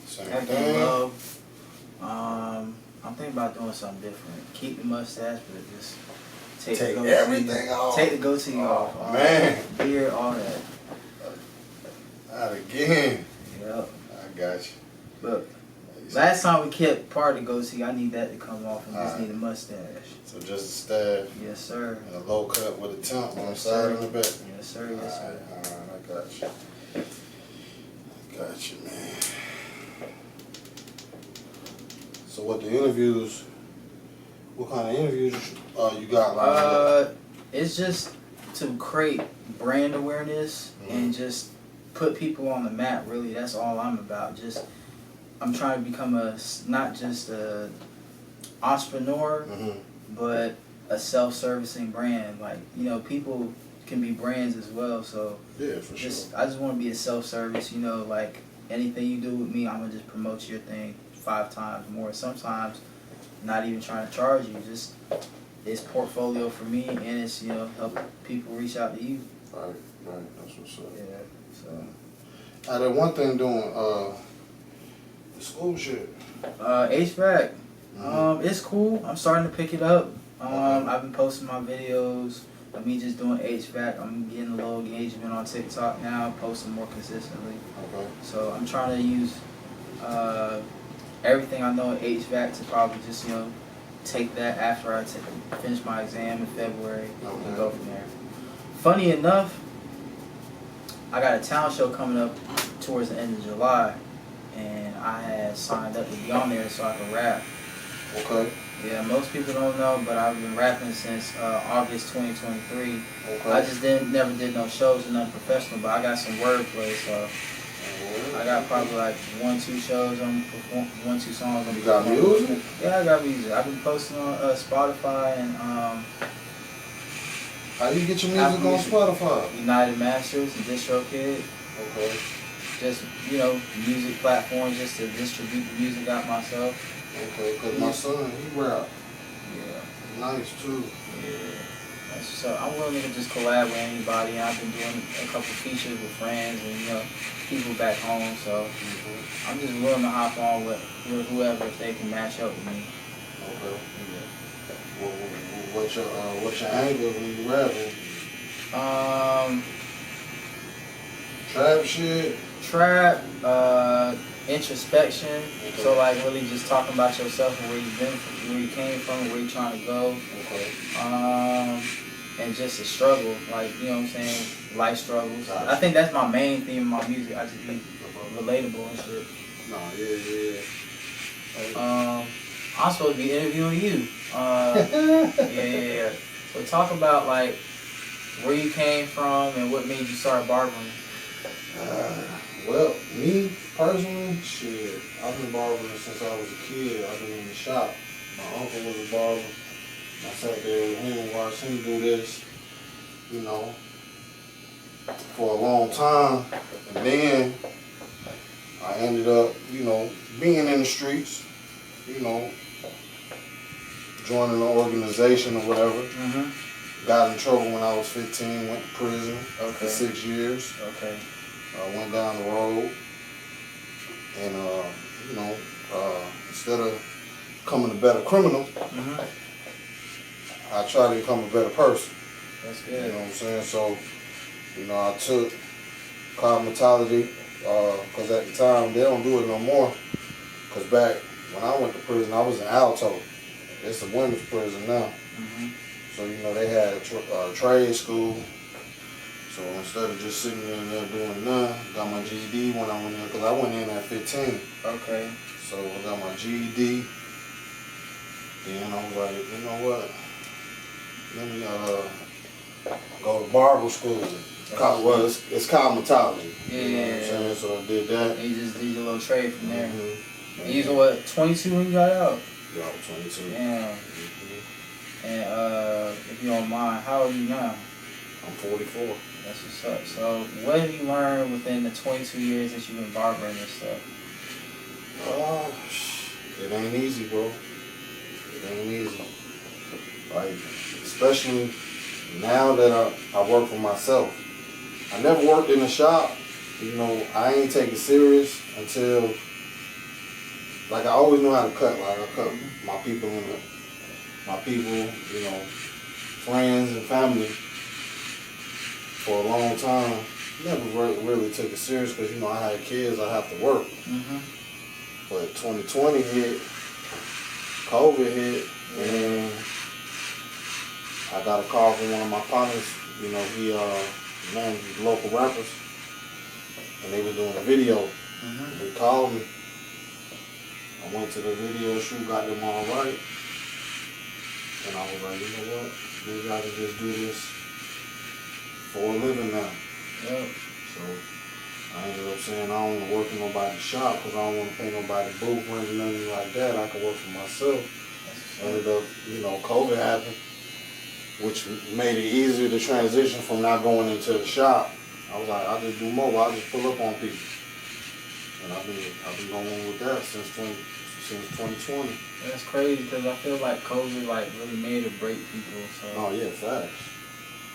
Same Heck thing. love. I'm thinking about doing something different. Keep the mustache, but just take the goatee. Everything off. Take the goatee off. Man. Beard, all that. Not again. Yep. I got you. Look, last time we kept part of the goatee, I need that to come off and just need a mustache. So just a staff. Yes, sir. And a low cut with a temp on the side sir. and the back. Yes, sir. Yes, sir. Alright, I got you. I got you, man. So what the interviews, what kind of interviews you got lined up? It's just to create brand awareness and just put people on the map, really. That's all I'm about. I'm trying to become not just a entrepreneur, but a self-servicing brand. Like, you know, people can be brands as well. So yeah, for sure. I just want to be a self-service, you know, like anything you do with me, I'm going to just promote your thing 5 times more. Sometimes not even trying to charge you, just it's portfolio for me, and it's, you know, help people reach out to you. Right, that's what's up. Yeah, so. That one thing doing, the school shit. HVAC, it's cool. I'm starting to pick it up. I've been posting my videos of me just doing HVAC. I'm getting a little engagement on TikTok now, posting more consistently. Okay. So I'm trying to use everything I know in HVAC to probably just, you know, take that after I finish my exam in February and go from there. Funny enough, I got a talent show coming up towards the end of July, and I had signed up to be on there so I could rap. Okay. Yeah, most people don't know, but I've been rapping since August 2023. Okay. I just never did no shows or nothing professional, but I got some wordplay, so I got probably like 1-2 shows on 1-2 songs. You got music? Yeah, I got music. I've been posting on Spotify and how do you get your music on Spotify? United Masters and DistroKid. Okay. Just, you know, music platforms just to distribute the music out myself. Okay, because my son, he rap. Yeah. Nice too. Yeah. So I'm willing to just collab with anybody. I've been doing a couple features with friends and, you know, people back home. So I'm just willing to hop on with whoever if they can match up with me. Okay. Yeah. What's your angle when you rapping? Trap shit. Trap, introspection. Okay. So like really just talking about yourself and where you've been, where you came from, where you're trying to go. Okay. And just a struggle, like, you know what I'm saying, life struggles. I think that's my main theme in my music. I just be relatable and shit. No, yeah. I'm supposed to be interviewing you. Yeah. So talk about like where you came from and what made you start barbering. Well, me personally, shit, I've been barbering since I was a kid. I've been in the shop. My uncle was a barber. I sat there with him and watched him do this, you know, for a long time. And then I ended up, you know, being in the streets, you know, joining an organization or whatever. Got in trouble when I was 15, went to prison for 6 years. Okay. Went down the road, and you know, instead of becoming a better criminal, I try to become a better person. That's good. You know what I'm saying? So, you know, I took cosmetology, because at the time they don't do it no more. Because back when I went to prison, I was in Alto. It's a women's prison now. So, you know, they had a trade school. So instead of just sitting in there doing nothing, got my GED when I went in, because I went in at 15. Okay. So I got my GED. Then I was like, you know what? Let me go to barber school. Well, it's cosmetology. Yeah. You know what I'm saying? So I did that. And you just did your little trade from there. And you was what, 22 when you got out? Yeah, I was 22. Yeah. And if you don't mind, how old are you now? I'm 44. That's what's up. So what have you learned within the 22 years that you've been barbering and stuff? It ain't easy, bro. It ain't easy. Like, especially now that I work for myself. I never worked in a shop, You know, I ain't take it serious until, like, I always know how to cut. Like, I cut my people you know, friends and family for a long time. Never really took it serious because, you know, I had kids, I have to work. But 2020 hit, COVID hit, and I got a call from one of my partners. You know, he manages local rappers, and they were doing a video. They called me. I went to the video shoot, got them all right, and I was like, you know what? Maybe I can just do this for a living now. Yep. So I ended up saying I don't want to work in nobody's shop because I don't want to pay nobody booth rent or nothing like that. I can work for myself. Ended up, you know, COVID happened, which made it easier to transition from not going into the shop. I was like, I'll just do mobile. I'll just pull up on people. And I've been going with that since 2020. That's crazy because I feel like COVID like really made or break people. So. Oh yeah, facts.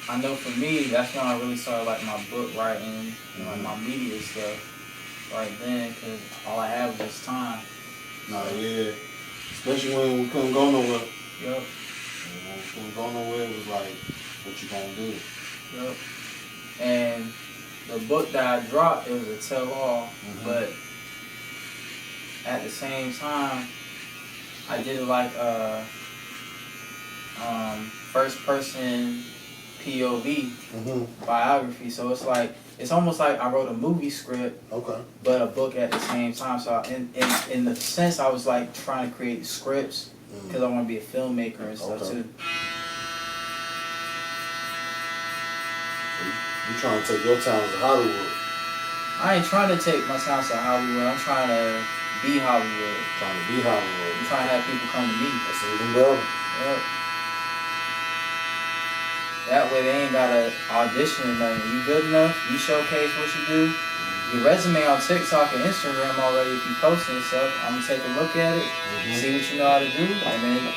I know for me, that's when I really started like my book writing and like my media stuff right then, because all I had was just time. No, yeah. Especially when we couldn't go nowhere. Yep. When we couldn't go nowhere, it was like, what you gonna do? Yep. And the book that I dropped, it was a tell-all, but at the same time, I did like first person POV biography. So it's like, it's almost like I wrote a movie script, but a book at the same time. So in the sense, I was like trying to create scripts because I want to be a filmmaker and stuff too. You trying to take your talents to Hollywood? I ain't trying to take my talents to Hollywood. I'm trying to be Hollywood. Trying to be Hollywood. I'm trying to have people come to me. That's even better. Yep. That way they ain't gotta audition or nothing. You good enough, you showcase what you do. Your resume on TikTok and Instagram already, if you posting and stuff, I'm gonna take a look at it, see what you know how to do, and then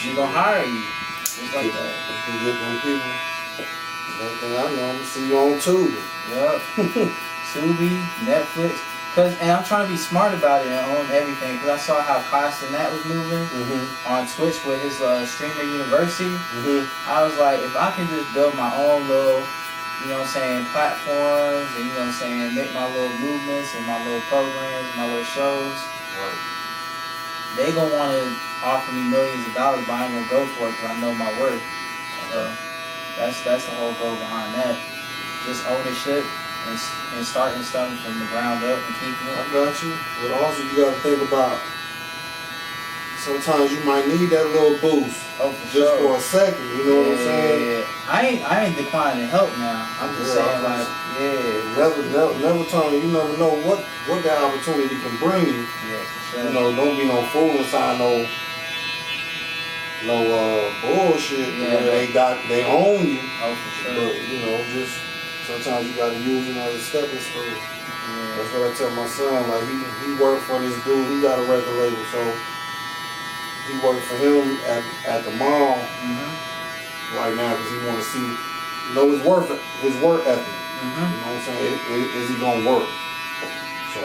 we gonna hire you. Just like that. You can get them people. Everything I know, I'm gonna see you on Tubi. Yup. Tubi, Netflix. And I'm trying to be smart about it and own everything, because I saw how Costa Nat was moving on Twitch with his streamer university. I was like, if I can just build my own little, you know what I'm saying, platforms, and you know what I'm saying, make my little movements and my little programs, my little shows, they gonna want to offer me millions of dollars, but I ain't gonna go for it because I know my worth. So that's the whole goal behind that. Just ownership. And starting something from the ground up and keeping it. I got you. But also you gotta think about, sometimes you might need that little boost. Oh, for just sure. for a second, you know what I'm saying? Yeah. I ain't declining help now. I'm just saying like, never telling you never know what that opportunity can bring you. Yeah, for sure. You know, don't be no fool inside no bullshit where they own you. Oh, for sure. But you know, just sometimes you gotta use it as a stepping stone. Yeah. That's what I tell my son. Like he worked for this dude. He got a record label, so he worked for him at the mall right now because he want to see, you know, his work ethic. You know what I'm saying? Is he gonna work? So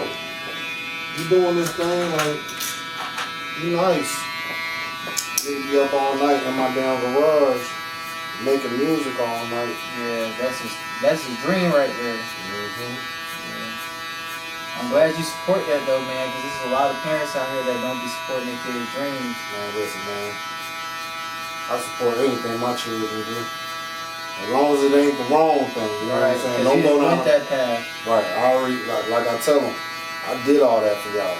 he doing this thing like he nice. He be up all night in my damn garage making music all night. Yeah, that's his dream right there. Yeah. I'm glad you support that though, man, because there's a lot of parents out here that don't be supporting their kids' dreams. Man, listen, man. I support anything my children do. As long as it ain't the wrong thing, you know what I'm saying? Don't go down that path. Right, I already, like I tell them, I did all that for y'all.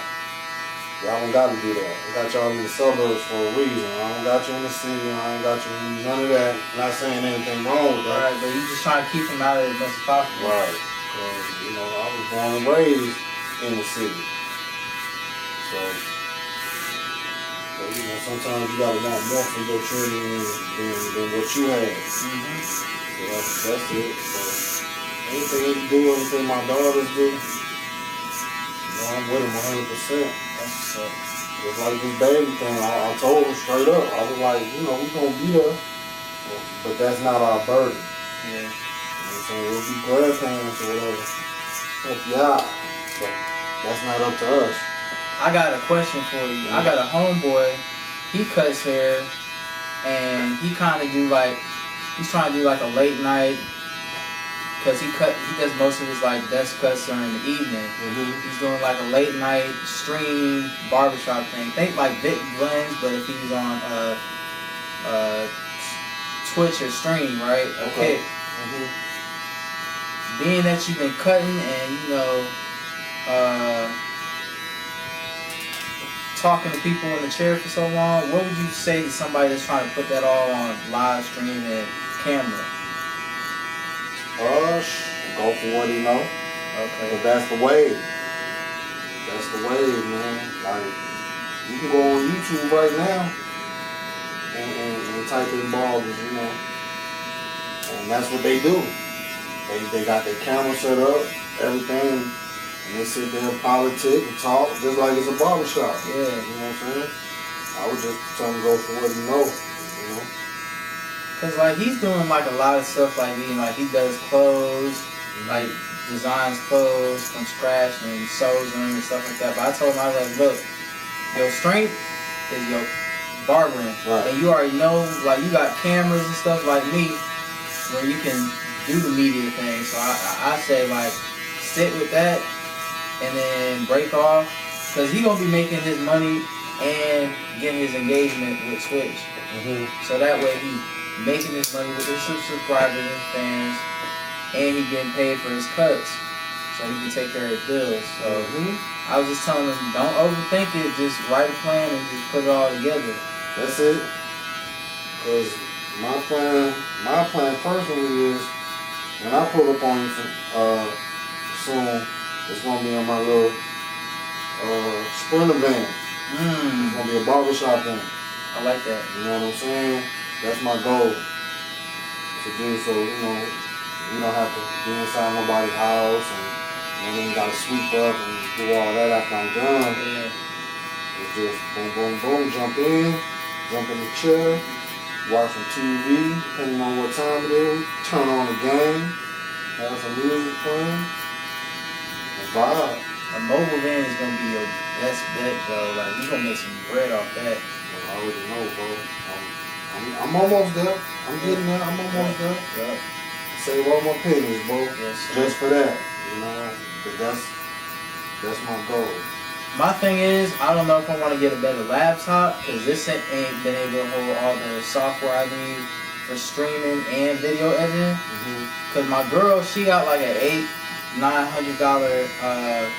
Y'all don't got to do that. I got y'all in the suburbs for a reason. I don't got you in the city. I ain't got you in none of that. Not saying anything wrong with that. Right, but you just trying to keep them out of it as much as possible. Right. Because, you know, I was born and raised in the city. So you know, sometimes you got to want more from your children than what you had. So that's it. So anything you do, anything my daughters do, you know, I'm with them 100%. That's what's up. Just like this baby thing, I told her straight up. I was like, you know, we gonna be there, but that's not our burden. Yeah. You know what I'm saying? We'll be grandparents or whatever. Help you out. But that's not up to us. I got a question for you. I got a homeboy. He cuts hair, and he kind of do like, he's trying to do like a late night, because he does most of his like desk cuts during the evening. He's doing like a late night stream barbershop thing. Think like Vic Blends, but if he's on Twitch or stream, right? Okay. Being that you've been cutting and talking to people in the chair for so long, what would you say to somebody that's trying to put that all on live stream and camera? Go for what he know. Okay. But that's the wave. That's the wave, man. Like, you can go on YouTube right now and type in barbers, and that's what they do. They got their camera set up, everything, and they sit there and politic and talk just like it's a barbershop. Yeah. You know what I'm saying? I would just tell him go for what he know, Cause like he's doing like a lot of stuff like me, like he does clothes, like designs clothes from scratch and sews them and stuff like that. But I told him, I was like, look, your strength is your barbering, right. And you already know, like you got cameras and stuff like me, where you can do the media thing. So I say like sit with that and then break off, cause he gonna be making his money and getting his engagement with Twitch. So that way he making his money with his subscribers and fans, and he getting paid for his cuts, so he can take care of his bills. So I was just telling him, don't overthink it. Just write a plan and just put it all together. That's it. Cause my plan personally is when I pull up on you soon, it's gonna be on my little Sprinter van. It's gonna be a barbershop van. I like that. You know what I'm saying? That's my goal to do, so we don't have to be inside nobody's house and we ain't gotta sweep up and do all that after I'm done. Yeah. It's just boom, boom, boom, jump in the chair, watch some TV, depending on what time it is, turn on the game, have some music playing, and vibe. A mobile van is gonna be your best bet, bro. Like you gonna make some bread off that. I already know, bro. I'm almost there. I'm getting there. I'm almost there. Yep. Save all my pennies, bro. Yes, sir. Just for that, But that's my goal. My thing is, I don't know if I want to get a better laptop, because this ain't been able to hold all the software I need for streaming and video editing. Because my girl, she got like an $800-900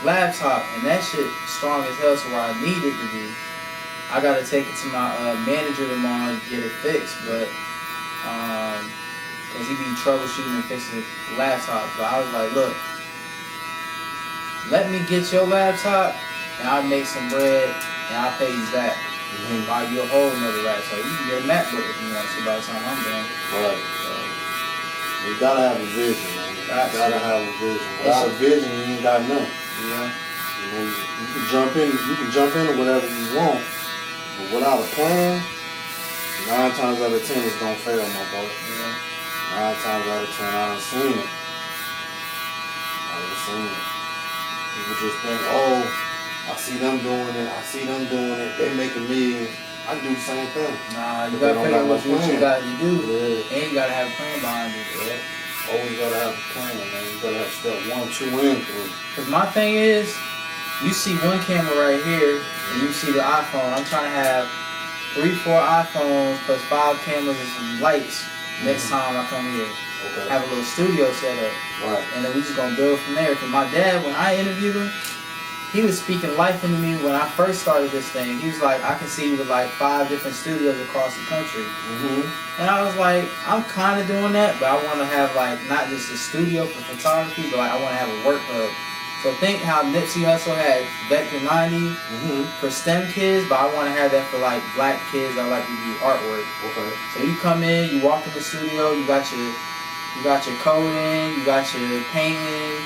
laptop, and that shit strong as hell to where I need it to be. I gotta take it to my manager tomorrow and get it fixed, but cause he be troubleshooting and fixing the laptop. But I was like, look, let me get your laptop and I'll make some bread and I'll pay you back and buy you a whole another laptop. You can get a MacBook if you want to by the time I'm done. Right. So, you gotta have a vision, man. You gotta have a vision. Without a vision, you ain't got nothing. Yeah. You can jump into whatever you want. But without a plan, 9 times out of 10 it's gonna fail, my boy. Yeah. 9 times out of 10, I done seen it. People just think, oh, I see them doing it, they making millions. I can do the same thing. Nah, you gotta figure out what you got to do. Yeah. And you gotta have a plan behind it. Yeah. Always gotta have a plan, man. You gotta have step 1, 2, and 3. Cause my thing is, you see one camera right here, and you see the iPhone. I'm trying to have 3-4 iPhones plus 5 cameras and some lights next time I come here. Okay. Have a little studio set up. Right. And then we just gonna build from there. Cause my dad, when I interviewed him, he was speaking life into me when I first started this thing. He was like, I can see you with like 5 different studios across the country. And I was like, I'm kind of doing that, but I want to have like not just a studio for photography, but like I want to have a work hub. So think how Nipsey Hussle had Vector 90 for STEM kids, but I want to have that for like black kids that like to do artwork. Okay. So you come in, you walk in the studio, you got your coding, you got your painting,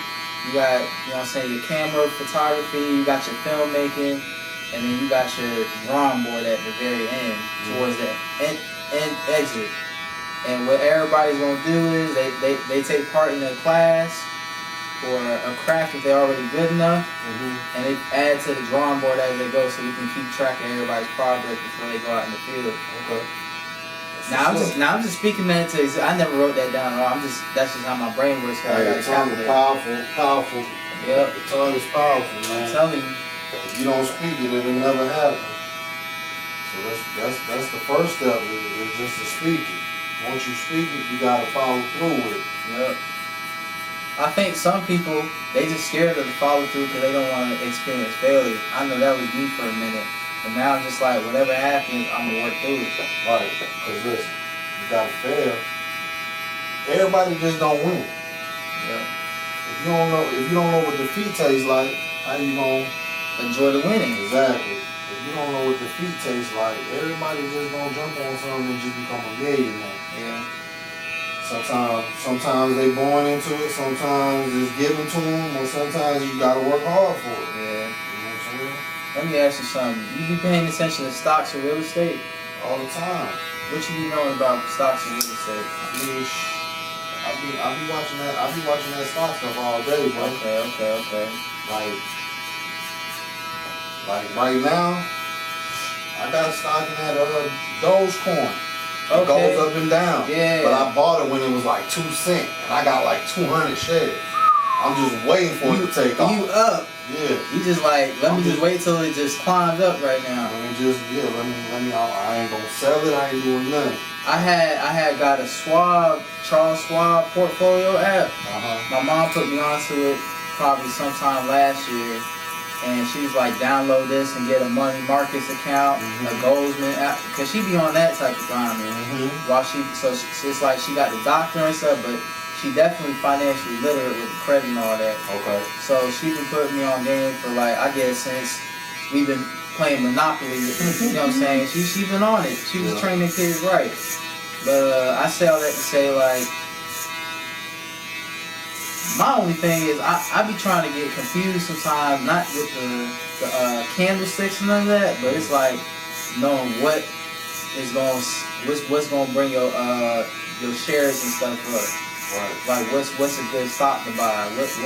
you got, your camera photography, you got your filmmaking, and then you got your drawing board at the very end, towards the end exit. And what everybody's gonna do is they take part in a class or a craft if they're already good enough, and they add to the drawing board as they go, so we can keep track of everybody's progress before they go out in the field. Okay. Now I'm just speaking that to. I never wrote that down at all. That's just how my brain works. Hey, the tongue is powerful. Yep. The tongue is powerful, man. I'm telling you. If you don't speak it, it'll never happen. So that's the first step. Is just to speak it. Once you speak it, you gotta follow through with it. Yep. I think some people, they just scared of the follow through because they don't want to experience failure. I know that was me for a minute. But now I'm just like, whatever happens, I'm going to work through it. Right. Because listen, you got to fail. Everybody just don't win. Yeah. If you don't know what defeat tastes like, how you going to enjoy the winning? Exactly. If you don't know what defeat tastes like, everybody just going to jump on something and just become a millionaire. Yeah. Sometimes they born into it, sometimes it's given to them, or sometimes you gotta work hard for it. Yeah. You know what I'm saying? Let me ask you something. You be paying attention to stocks or real estate? All the time. What you be knowing about stocks and real estate? I be watching that. I be watching that stock stuff all day, bro. Okay. Like right now, I got stock in that Dogecoin. It goes up and down. Yeah. But I bought it when it was like 2 cents, and I got like 200 shares. I'm just waiting for it to take off. You up? Yeah. You just like, let me just wait till it just climbs up right now. Let me. I ain't gonna sell it. I ain't doing nothing. I had got a Charles Schwab portfolio app. My mom put me onto it probably sometime last year. And she was like, download this and get a money markets account, a Goldsman app, because she be on that type of grind, man. While it's like she got the doctor and stuff, but she definitely financially literate with credit and all that. Okay. So she been putting me on game for like, I guess since we've been playing Monopoly, you know what I'm saying? She been on it. She was training kids right. But I say all that to say, like, my only thing is I be trying to get confused sometimes, not with the candlesticks and none of that, but it's like knowing what's gonna bring your shares and stuff up. Right. Like what's a good stock to buy? What's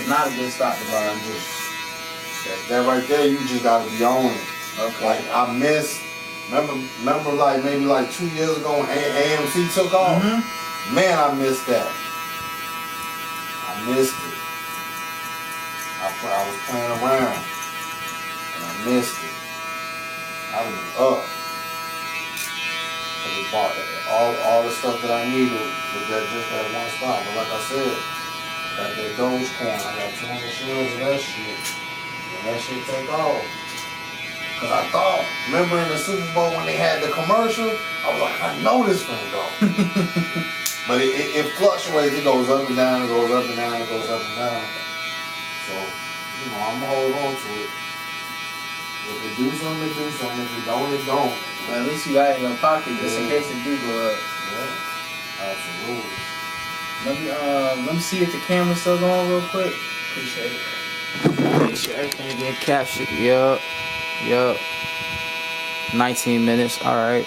not a good stock to buy? That right there, you just gotta be on it. Okay. Like I missed. Remember like maybe like 2 years ago when AMC took off. Man, I missed that. I missed it. I was playing around and I missed it. I was up. And we bought all the stuff that I needed with just that one stock. But like I said, that Dogecoin, I got 200 shares of that shit. And that shit take off. Cause I thought, remember in the Super Bowl when they had the commercial, I was like, I know this gonna go. But it fluctuates. It goes up and down. It goes up and down. It goes up and down. So, I'm gonna hold on to it. If it do something, it do something. If it don't, it don't. But at least you got it in your pocket just in case it do go up. Yeah, absolutely. Let me see if the camera's still going real quick. Appreciate it. Make sure everything getting captured. Yup. 19 minutes. All right.